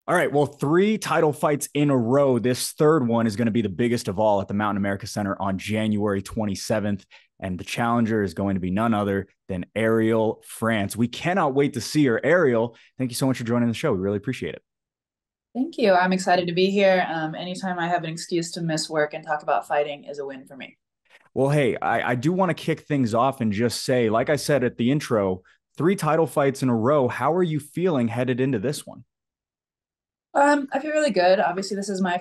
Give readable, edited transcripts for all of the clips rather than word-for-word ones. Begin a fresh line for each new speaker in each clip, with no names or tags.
All right. Well, three title fights in a row. This third one is going to be the biggest of all at the Mountain America Center on January 27th. And the challenger is going to be none other than Ariel Frantz. We cannot wait to see her. Ariel, thank you so much for joining the show. We really appreciate it.
Thank you. I'm excited to be here. Anytime I have an excuse to miss work and talk about fighting is a win for me.
Well, hey, I do want to kick things off and just say, like I said at the intro, three title fights in a row. How are you feeling headed into this one?
I feel really good. Obviously, this is my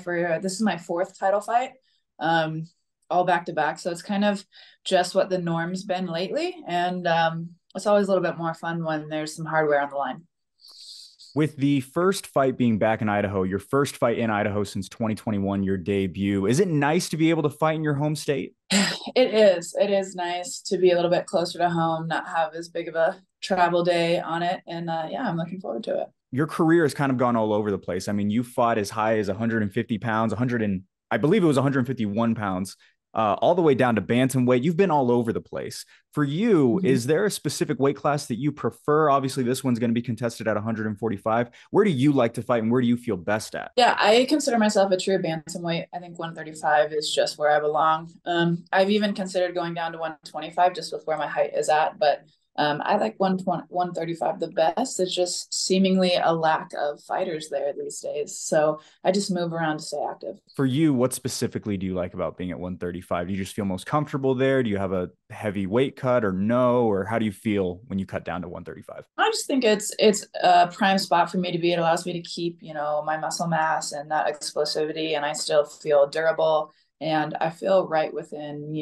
fourth title fight, um, all back to back. So it's kind of just what the norm's been lately, and it's always a little bit more fun when there's some hardware on the line.
With the first fight being back in Idaho, your first fight in Idaho since 2021, your debut, is it nice to be able to fight in your home state?
It is. It is nice to be a little bit closer to home, not have as big of a travel day on it, and yeah, I'm looking forward to it.
Your career has kind of gone all over the place. I mean, you fought as high as 150 pounds, 100 and I believe it was 151 pounds, all the way down to bantamweight. You've been all over the place. For you,
Mhm.
is there a specific weight class that you prefer? Obviously, this one's going to be contested at 145. Where do you like to fight, and where do you feel best at?
Yeah, I consider myself a true bantamweight. I think 135 is just where I belong. I've even considered going down to 125 just with where my height is at, but I like 120, 135 the best. It's just seemingly a lack of fighters there these days. So I just move around to stay active.
For you, what specifically do you like about being at 135? Do you just feel most comfortable there? Do you have a heavy weight cut or no? Or how do you feel when you cut down to 135?
I just think it's a prime spot for me to be. It allows me to keep, my muscle mass and that explosivity, and I still feel durable and I feel right within,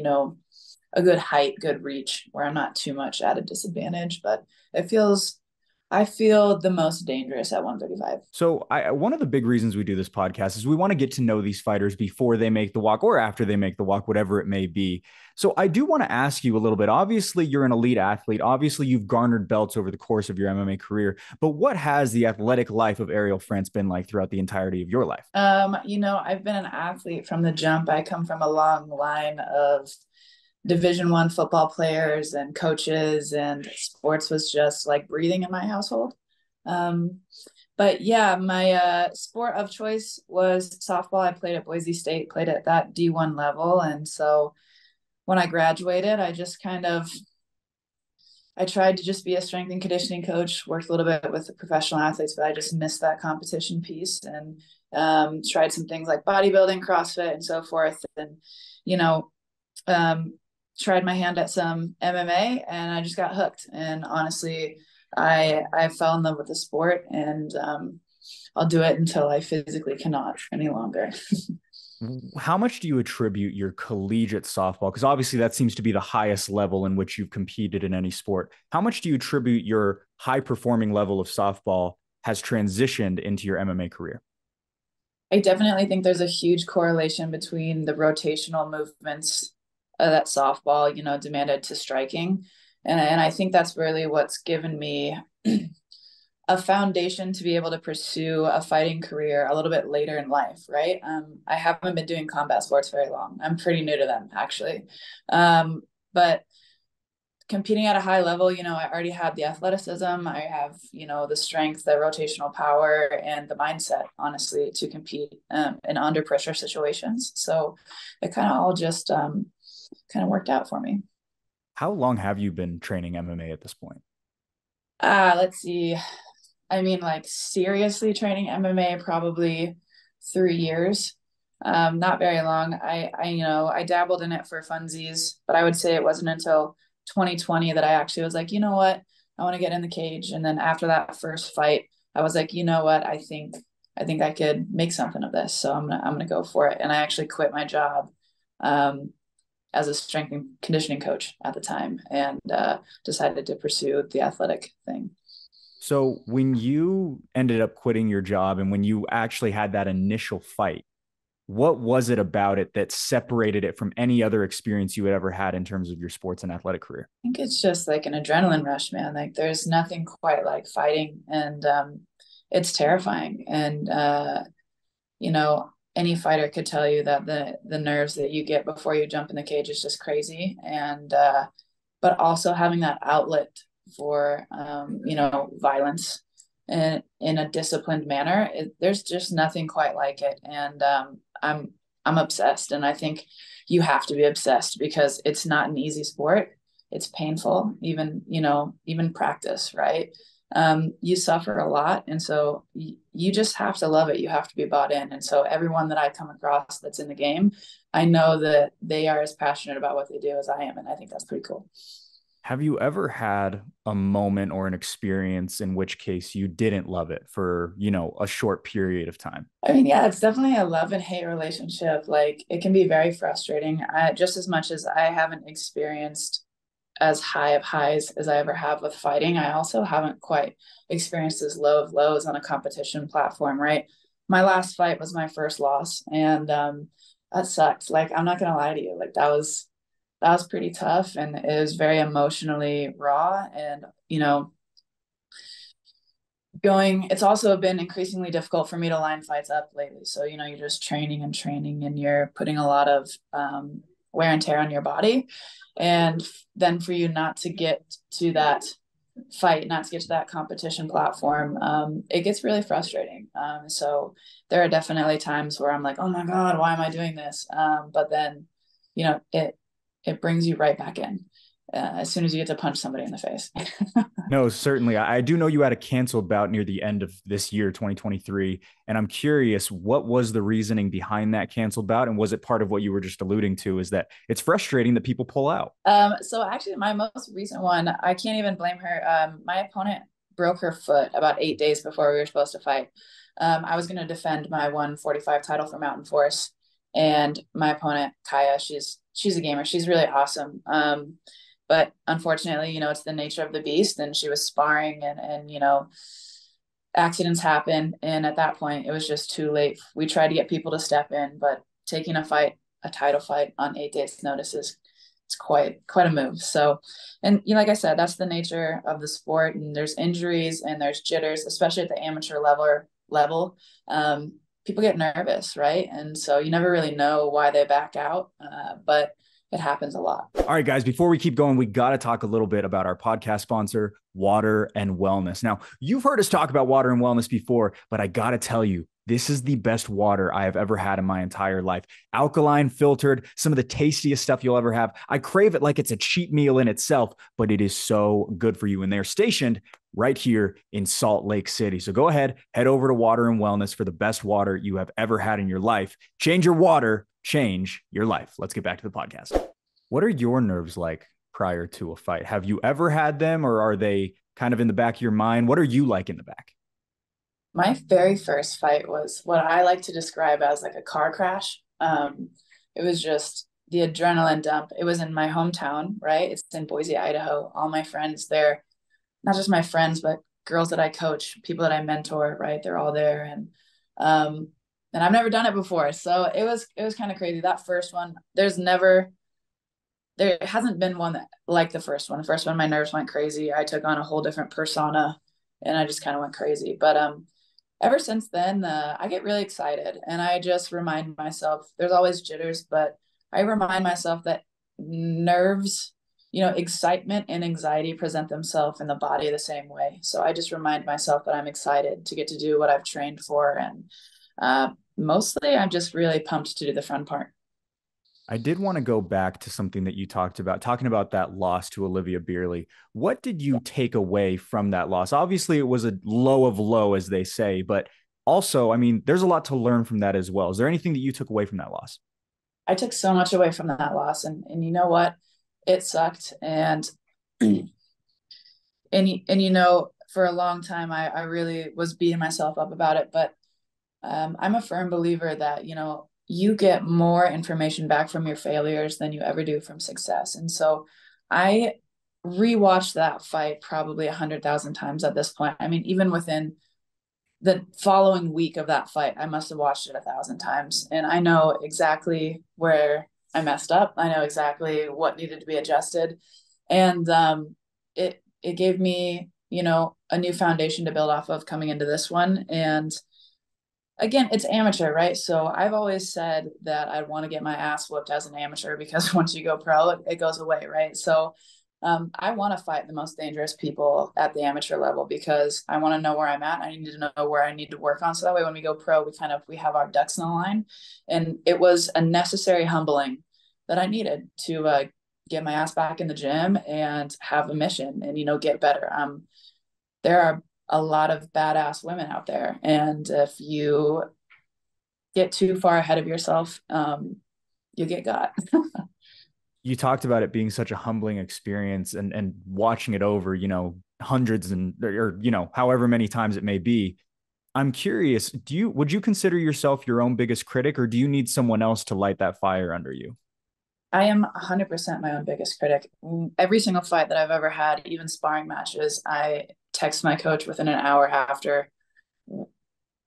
a good height, good reach where I'm not too much at a disadvantage, but it feels I feel the most dangerous at 135.
So, one of the big reasons we do this podcast is we want to get to know these fighters before they make the walk or after they make the walk, whatever it may be. So, I do want to ask you a little bit. Obviously, you're an elite athlete. Obviously, you've garnered belts over the course of your MMA career. But what has the athletic life of Ariel France been like throughout the entirety of your life?
I've been an athlete from the jump. I come from a long line of Division 1 football players and coaches, and sports was just like breathing in my household. Um, but yeah, my sport of choice was softball. I played at Boise State, played at that D1 level, and so when I graduated, I tried to just be a strength and conditioning coach. Worked a little bit with the professional athletes, but I just missed that competition piece, and tried some things like bodybuilding, CrossFit, and so forth, and you know. Um, Tried my hand at some MMA, and I just got hooked. And honestly, I fell in love with the sport, and I'll do it until I physically cannot any longer.
How much do you attribute your collegiate softball? Because obviously that seems to be the highest level in which you've competed in any sport. How much do you attribute your high performing level of softball has transitioned into your MMA career?
I definitely think there's a huge correlation between the rotational movements that softball, demanded to striking. And I think that's really what's given me a foundation to be able to pursue a fighting career a little bit later in life, right? I haven't been doing combat sports very long. I'm pretty new to them, actually. But competing at a high level, I already have the athleticism. I have, the strength, the rotational power, and the mindset, honestly, to compete in under pressure situations. So it kind of all just kind of worked out for me.
How long have you been training MMA at this point?
Let's see. I mean, like seriously training MMA, probably 3 years. Not very long. I dabbled in it for funsies, but I would say it wasn't until 2020 that I actually was like, you know what, I want to get in the cage. And then after that first fight, I was like, you know what, I think I could make something of this. So I'm gonna go for it. And I actually quit my job um, as a strength and conditioning coach at the time, and decided to pursue the athletic thing.
So, when you ended up quitting your job and when you actually had that initial fight, what was it about it that separated it from any other experience you had ever had in terms of your sports and athletic career?
I think it's just like an adrenaline rush, man. Like there's nothing quite like fighting, and it's terrifying. And you know, any fighter could tell you that the nerves that you get before you jump in the cage is just crazy. And but also having that outlet for violence in a disciplined manner. There's just nothing quite like it. And I'm obsessed. And I think you have to be obsessed because it's not an easy sport. It's painful, even, even practice, right? You suffer a lot. And so you just have to love it. You have to be bought in. And so everyone that I come across that's in the game, I know that they are as passionate about what they do as I am. And I think that's pretty cool.
Have you ever had a moment or an experience in which case you didn't love it for, a short period of time?
I mean, yeah, it's definitely a love and hate relationship. Like it can be very frustrating. Just as much as I haven't experienced as high of highs as I ever have with fighting, I also haven't quite experienced as low of lows on a competition platform, right? My last fight was my first loss, and that sucked. Like I'm not gonna lie to you, like that was pretty tough, and it was very emotionally raw. And going, it's also been increasingly difficult for me to line fights up lately. So you're just training and training, and you're putting a lot of wear and tear on your body, and then for you not to get to that fight, not to get to that competition platform, it gets really frustrating. So there are definitely times where I'm like, oh my god, why am I doing this? But then it brings you right back in as soon as you get to punch somebody in the face.
No, certainly. I do know you had a canceled bout near the end of this year, 2023. And I'm curious, what was the reasoning behind that canceled bout? And was it part of what you were just alluding to, is that it's frustrating that people pull out?
So actually my most recent one, I can't even blame her. My opponent broke her foot about 8 days before we were supposed to fight. I was going to defend my 145 title for Mountain Force, and my opponent, Kaya, she's a gamer. She's really awesome. But unfortunately, it's the nature of the beast, and she was sparring, and accidents happen. And at that point, it was just too late. We tried to get people to step in, but taking a title fight on 8 days notice it's quite a move. So, and like I said, that's the nature of the sport, and there's injuries and there's jitters, especially at the amateur level. People get nervous, right? And so you never really know why they back out, but it happens a lot.
All right, guys, before we keep going, we got to talk a little bit about our podcast sponsor, Water and Wellness. Now, you've heard us talk about water and wellness before, but I got to tell you, this is the best water I have ever had in my entire life. Alkaline, filtered, some of the tastiest stuff you'll ever have. I crave it like it's a cheat meal in itself, but it is so good for you. And they're stationed right here in Salt Lake City. So go ahead, head over to Water and Wellness for the best water you have ever had in your life. Change your water, change your life. Let's get back to the podcast. What are your nerves like prior to a fight? Have you ever had them, or are they kind of in the back of your mind? What are you like in the back?
My very first fight was what I like to describe as like a car crash. It was just the adrenaline dump. It was in my hometown, right? It's in Boise, Idaho. All my friends there, not just my friends, but girls that I coach, people that I mentor, right? They're all there. And I've never done it before. So it was kind of crazy. That first one, there hasn't been one that like the first one. The first one, my nerves went crazy. I took on a whole different persona, and I just kind of went crazy. But ever since then, I get really excited, and I just remind myself there's always jitters, but I remind myself that nerves, excitement and anxiety present themselves in the body the same way. So I just remind myself that I'm excited to get to do what I've trained for. And mostly I'm just really pumped to do the fun part.
I did want to go back to something that you talked about, talking about that loss to Olivia Beerley. What did you take away from that loss? Obviously, it was a low of low, as they say, but also, I mean, there's a lot to learn from that as well. Is there anything that you took away from that loss?
I took so much away from that loss, and you know what? It sucked. And for a long time, I really was beating myself up about it. But I'm a firm believer that, you get more information back from your failures than you ever do from success. And so I rewatched that fight probably 100,000 times at this point. I mean, even within the following week of that fight, I must have watched it 1,000 times. And I know exactly where I messed up. I know exactly what needed to be adjusted. And it gave me, a new foundation to build off of coming into this one. And again, it's amateur, right? So I've always said that I want to get my ass whooped as an amateur, because once you go pro, it goes away, right? So I want to fight the most dangerous people at the amateur level because I want to know where I'm at. I need to know where I need to work on. So that way, when we go pro, we have our ducks in a line. And it was a necessary humbling that I needed to get my ass back in the gym and have a mission and, get better. There are a lot of badass women out there. And if you get too far ahead of yourself, you get got.
You talked about it being such a humbling experience and watching it over, hundreds or however many times it may be. I'm curious, would you consider yourself your own biggest critic, or do you need someone else to light that fire under you?
I am 100% my own biggest critic. Every single fight that I've ever had, even sparring matches, I text my coach within an hour after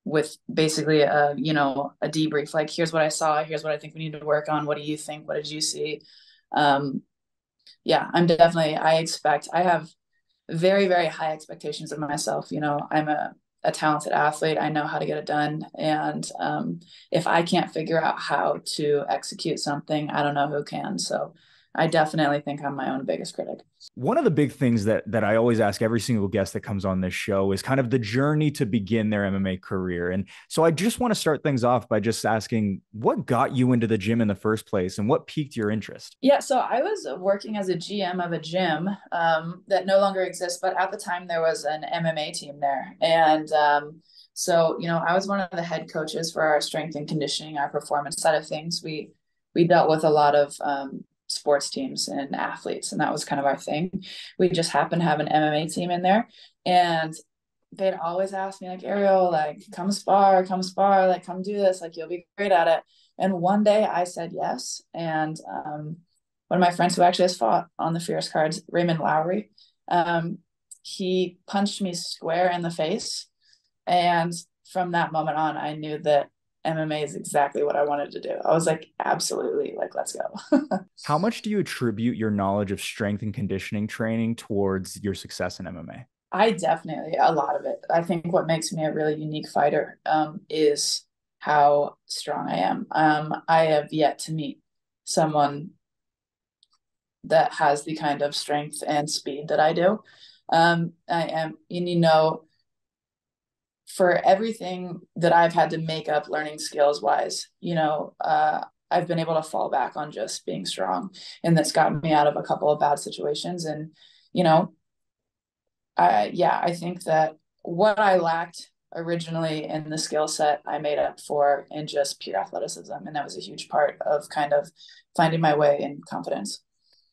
with basically a debrief. Like, here's what I saw, here's what I think we need to work on. What do you think? What did you see? Yeah, I have very, very high expectations of myself. I'm a talented athlete. I know how to get it done. And if I can't figure out how to execute something, I don't know who can. So I definitely think I'm my own biggest critic.
One of the big things that I always ask every single guest that comes on this show is kind of the journey to begin their MMA career. And so I just want to start things off by just asking, what got you into the gym in the first place and what piqued your interest?
Yeah, so I was working as a GM of a gym that no longer exists, but at the time there was an MMA team there. And so, I was one of the head coaches for our strength and conditioning, our performance side of things. We dealt with a lot of sports teams and athletes, and that was kind of our thing. We just happened to have an MMA team in there, and they'd always ask me, like, Ariel, like, come spar, like, come do this, like, you'll be great at it. And one day I said yes, and one of my friends who actually has fought on the Fierce cards, Raymond Lowry, he punched me square in the face, and from that moment on, I knew that MMA is exactly what I wanted to do. I was like, absolutely, like, let's go.
How much do you attribute your knowledge of strength and conditioning training towards your success in MMA?
I definitely, a lot of it. I think what makes me a really unique fighter is how strong I am. I have yet to meet someone that has the kind of strength and speed that I do. I am, for everything that I've had to make up learning skills wise, I've been able to fall back on just being strong, and that's gotten me out of a couple of bad situations. And, I think that what I lacked originally in the skill set, I made up for in just pure athleticism. And that was a huge part of kind of finding my way in confidence.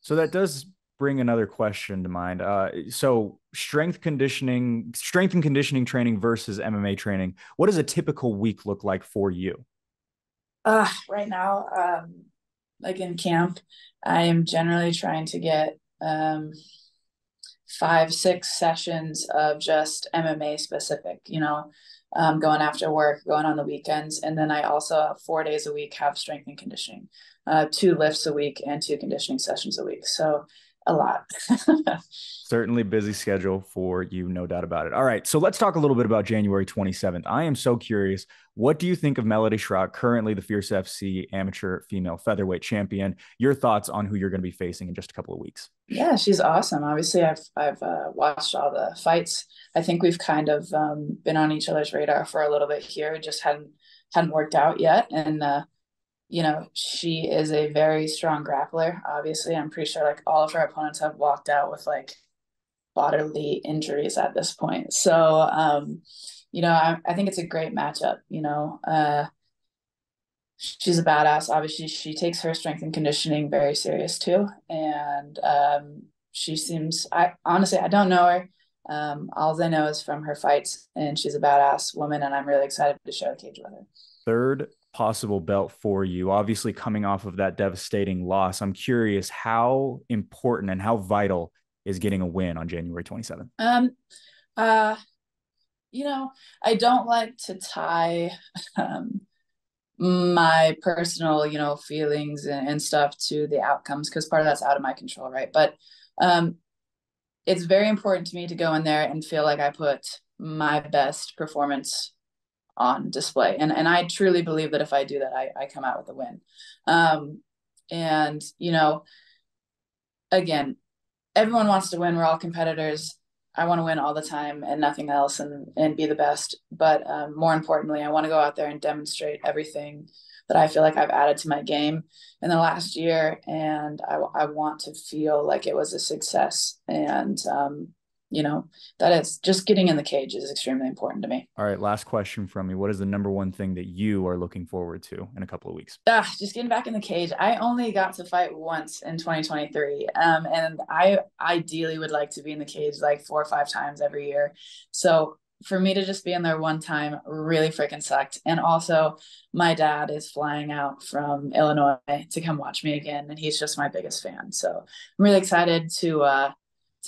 So that does bring another question to mind. So strength and conditioning training versus MMA training, what does a typical week look like for you?
Right now, like in camp, I am generally trying to get 5-6 sessions of just MMA specific, going after work, going on the weekends. And then I also 4 days a week have strength and conditioning, 2 lifts a week and 2 conditioning sessions a week. So a lot.
Certainly busy schedule for you, no doubt about it. All right, so let's talk a little bit about January 27th. I am so curious. What do you think of Melody Schrock, currently the Fierce FC amateur female featherweight champion? Your thoughts on who you're going to be facing in just a couple of weeks?
Yeah, she's awesome. Obviously, I've watched all the fights. I think we've kind of been on each other's radar for a little bit here. It just hadn't worked out yet, and she is a very strong grappler. Obviously, I'm pretty sure like all of her opponents have walked out with like bodily injuries at this point. So, I think it's a great matchup. She's a badass. Obviously, she takes her strength and conditioning very serious too. And she seems, I honestly, I don't know her. All I know is from her fights, and she's a badass woman, and I'm really excited to share the cage with her.
Third possible belt for you, obviously coming off of that devastating loss. I'm curious how important and how vital is getting a win on January 27th?
I don't like to tie my personal, feelings and stuff to the outcomes, because part of that's out of my control, right? But it's very important to me to go in there and feel like I put my best performance on display. And I truly believe that if I do that, I come out with a win. And, again, everyone wants to win. We're all competitors. I want to win all the time and nothing else, and be the best. But more importantly, I want to go out there and demonstrate everything that I feel like I've added to my game in the last year. And I want to feel like it was a success. And, that is just getting in the cage is extremely important to me.
All right, last question from me. What is the number one thing that you are looking forward to in a couple of weeks?
Just getting back in the cage. I only got to fight once in 2023. And I ideally would like to be in the cage like 4 or 5 times every year. So for me to just be in there one time really freaking sucked. And also my dad is flying out from Illinois to come watch me again. And he's just my biggest fan. So I'm really excited to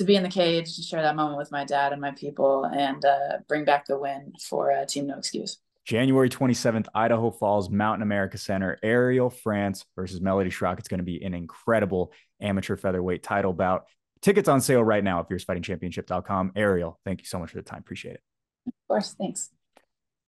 be in the cage, to share that moment with my dad and my people, and bring back the win for Team No Excuse.
January 27th, Idaho Falls, Mountain America Center, Ariel, Frantz versus Melody Schrock. It's going to be an incredible amateur featherweight title bout. Tickets on sale right now at fiercefightingchampionship.com. Ariel, thank you so much for the time. Appreciate it.
Of course. Thanks.